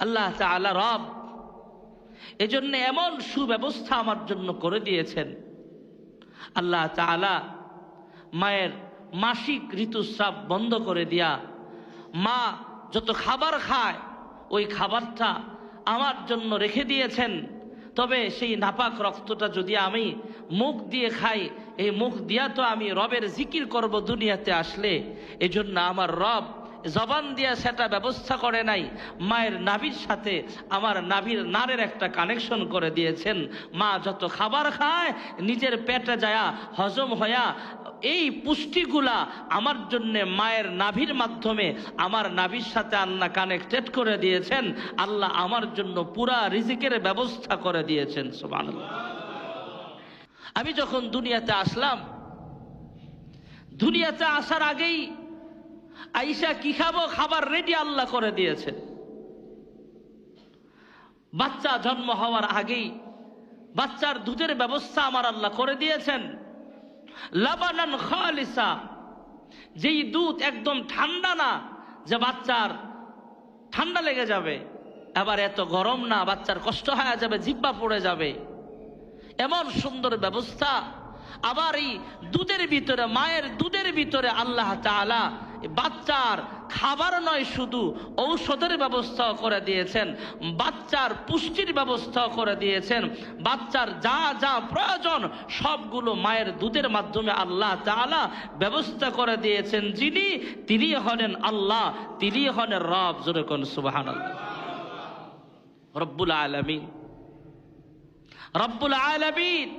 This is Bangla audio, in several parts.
আল্লাহ তাআলা রব, এজন্য এমন সুব্যবস্থা আমার জন্য করে দিয়েছেন। আল্লাহ তাআলা মায়ের মাসিক ঋতুস্রাব বন্ধ করে দিয়া মা যত খাবার খায় ওই খাবারটা আমার জন্য রেখে দিয়েছেন। তবে সেই নাপাক রক্তটা যদি আমি মুখ দিয়ে খাই, এই মুখ দিয়া তো আমি রবের জিকির করব দুনিয়াতে আসলে। এজন্য আমার রব জবান দিয়া সেটা ব্যবস্থা করে নাই, মায়ের নাভির সাথে আমার নাভির নারের একটা কানেকশন করে দিয়েছেন। মা যত খাবার খায় নিজের পেটে যায়া হজম হয়া এই পুষ্টিগুলা আমার জন্য মায়ের নাভির মাধ্যমে আমার নাভির সাথে আল্লাহ কানেক্টেড করে দিয়েছেন। আল্লাহ আমার জন্য পুরা রিজিকের ব্যবস্থা করে দিয়েছেন। সুবহানাল্লাহ। আমি যখন দুনিয়াতে আসলাম, দুনিয়াতে আসার আগেই আয়েশা কি খাবো খাবার রেডি আল্লাহ করে দিয়েছেন। বাচ্চা জন্ম হওয়ার আগেই বাচ্চার দুধের ব্যবস্থা আমার আল্লাহ করে দিয়েছেন। লাবানান খালিসা, যেই দুধ একদম ঠান্ডা না যে বাচ্চার ঠান্ডা লেগে যাবে, আবার এত গরম না বাচ্চার কষ্ট হয়ে যাবে, জিহ্বা পড়ে যাবে, এমন সুন্দর ব্যবস্থা। আবার এই দুধের ভিতরে, মায়ের দুধের ভিতরে আল্লাহ তাআলা বাচ্চার খাবার নয় শুধু ঔষধের ব্যবস্থাও করে দিয়েছেন, বাচ্চার পুষ্টির ব্যবস্থাও করে দিয়েছেন। বাচ্চার যা যা প্রয়োজন সবগুলো মায়ের দুধের মাধ্যমে আল্লাহ তাআলা ব্যবস্থা করে দিয়েছেন। তিনি হলেন আল্লাহ, তিনি হলেন রব। জোরে কোন সুবহানাল্লাহ। রব্বুল আলামিন, রব্বুল আলামিন,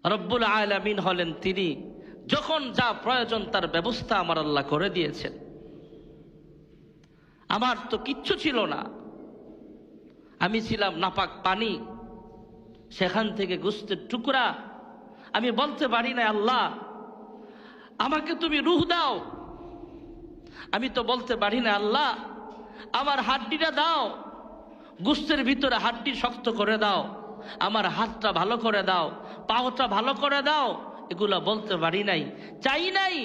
রব্বুল আলামিন হলেন তিনি যখন যা প্রয়োজন তার ব্যবস্থা আমার আল্লাহ করে দিয়েছেন। আমার তো কিচ্ছু ছিল না, আমি ছিলাম নাপাক পানি, সেখান থেকে গোশতের টুকরা। আমি বলতে পারি না আল্লাহ আমাকে তুমি রূহ দাও, আমি তো বলতে পারি না আল্লাহ আমার হাড্ডিটা দাও, গোশতের ভিতরে হাড্ডি শক্ত করে দাও, আমার হাতটা ভালো করে দাও, পাওটা ভালো করে দাও, এগুলা বলতে পারি নাই, চাই নাই,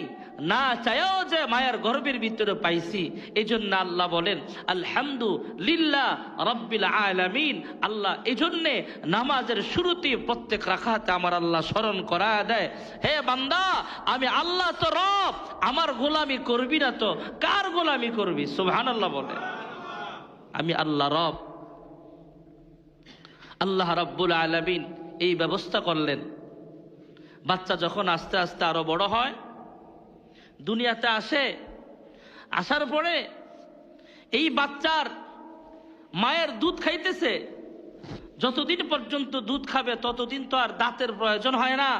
না চাইও যে মায়ের গর্ভের ভিতরে পাইছি। এই জন্য আল্লাহ বলেন আলহামদুলিল্লাহ রাব্বিল আলামিন। আল্লাহ এই জন্যে নামাজের শুরুতে প্রত্যেক রাকাতে আমার আল্লাহ স্মরণ করায় দেয়, হে বান্দা আমি আল্লাহ তো রব, আমার গোলামি করবি না তো কার গোলামি করবি? সুবহানাল্লাহ বলে আমি আল্লাহ রব। আল্লাহ রাব্বুল আলামিন এই ব্যবস্থা করলেন। বাচ্চা যখন আস্তে আস্তে আরো বড় হয়, দুনিয়াতে আসে, আসার পরে এই বাচ্চার মায়ের দুধ খাইতেছে, যতদিন পর্যন্ত দুধ খাবে ততদিন তো আর দাঁতের প্রয়োজন হয় না।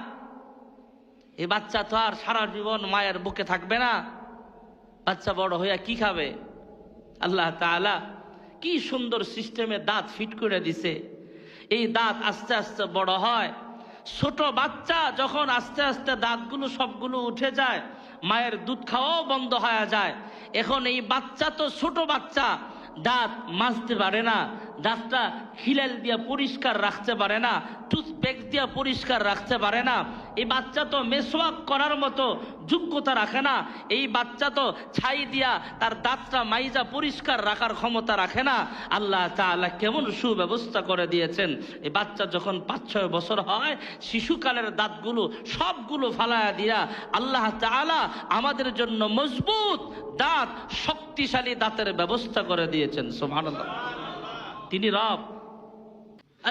এই বাচ্চা তো আর সারা জীবন মায়ের বুকে থাকবে না। বাচ্চা বড় হইয়া কি খাবে? আল্লাহ তাআলা কি সুন্দর সিস্টেমে দাঁত ফিট করে দিছে। এই দাঁত আস্তে আস্তে বড় হয়। ছোট বাচ্চা যখন আস্তে আস্তে দাঁতগুলো সবগুলো উঠে যায়, মায়ের দুধ খাওয়াও বন্ধ হয়ে যায়। এখন এই বাচ্চা তো ছোট বাচ্চা, দাঁত মাজতে পারে না, দাঁতটা খিলাল দিয়া পরিষ্কার রাখতে পারে না, টুথপেক দিয়া পরিষ্কার রাখতে পারে না। এই বাচ্চা তো মেসওয়াক করার মতো যোগ্যতা রাখে না। এই বাচ্চা তো ছাই দিয়া তার দাঁতটা মাইজা পরিষ্কার রাখার ক্ষমতা রাখে না। আল্লাহ তাআলা কেমন সুব্যবস্থা করে দিয়েছেন। এই বাচ্চা যখন 5-6 বছর হয়, শিশুকালের দাঁতগুলো সবগুলো ফালায়া দিয়া আল্লাহ তাআলা আমাদের জন্য মজবুত দাঁত, শক্তিশালী দাঁতের ব্যবস্থা করে দিয়েছেন। সুবহানাল্লাহ। তিনি রব।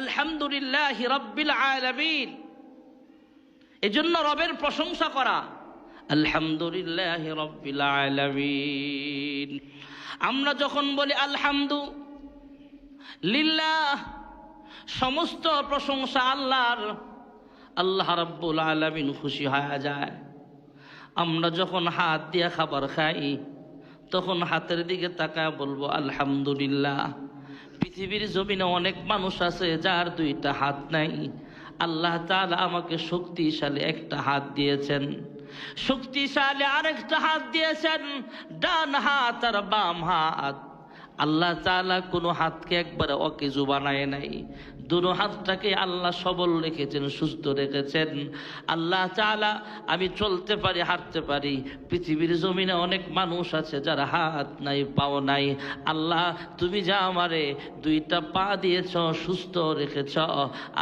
আলহামদুলিল্লাহ রাব্বিল আলামিন। এজন্য রবের প্রশংসা করা, আলহামদুলিল্লাহ রাব্বিল আলামিন। আমরা যখন বলি আলহামদুলিল্লাহ, সমস্ত প্রশংসা আল্লাহর, আল্লাহ রাব্বুল আলামিন খুশি হয়ে যায়। আমরা যখন হাত দিয়ে খাবার খাই তখন হাতের দিকে তাকায় বলবো আলহামদুলিল্লাহ। পৃথিবীর জমিনে অনেক মানুষ আছে যার 2টা হাত নাই, আল্লাহ তাআলা আমাকে শক্তিশালী একটা হাত দিয়েছেন, শক্তিশালী আরেকটা হাত দিয়েছেন, ডান হাত আর বাম হাত। আল্লাহ তাআলা কোনো হাতকে একবারে অকেজু বানায় নাই, দুটো হাতটাকে আল্লাহ সবল রেখেছেন, সুস্থ রেখেছেন। আল্লাহ তাআলা আমি চলতে পারি, হাঁটতে পারি। পৃথিবীর জমিনে অনেক মানুষ আছে যারা হাত নাই, পাও নাই। আল্লাহ তুমি যা আমারে দুইটা পা দিয়েছ, সুস্থ রেখেছ,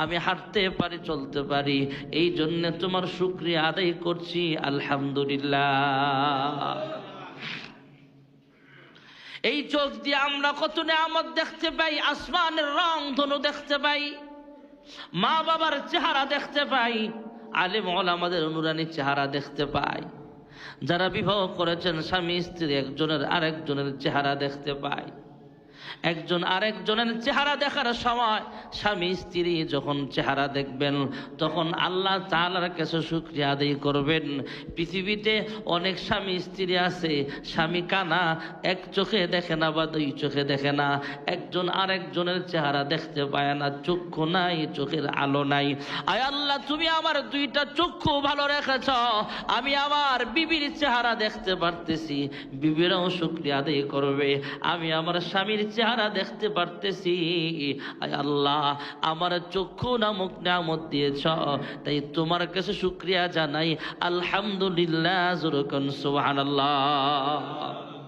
আমি হাঁটতে পারি, চলতে পারি, এই জন্য তোমার শুকরিয়া আদায় করছি, আলহামদুলিল্লাহ। এই চোখ দিয়ে আমরা কত নেয়ামত দেখতে পাই, আসমানের রং ধনু দেখতে পাই, মা বাবার চেহারা দেখতে পাই, আলেম ওলামাদের অনুরানী চেহারা দেখতে পাই, যারা বিবাহ করেছেন স্বামী স্ত্রী একজনের আরেকজনের চেহারা দেখতে পাই। একজন আরেকজনের চেহারা দেখার সময় স্বামী স্ত্রী যখন চেহারা দেখবেন তখন আল্লাহ তাআলার কাছে শুকরিয়া আদায় করবেন। পৃথিবীতে অনেক স্বামী স্ত্রী আছে, স্বামী কানা, এক চোখে দেখে না বা দুই চোখে দেখে না, একজন আরেকজনের চেহারা দেখতে পায় না, চক্ষু নাই, চোখের আলো নাই। আয় আল্লাহ তুমি আমার দুইটা চক্ষু ভালো রেখেছ, আমি আমার বিবির চেহারা দেখতে পারতেছি, বিবিরাও শুকরিয়া আদায় করবে। আমি আমার স্বামীর চেহারা দেখতে পারতেছি, আয় আল্লাহ আমার চক্ষু নামক নিয়ামত দিয়েছ, তাই তোমার কাছে শুকরিয়া জানাই, আলহামদুলিল্লাহ, জোরে কোন সুবহানাল্লাহ।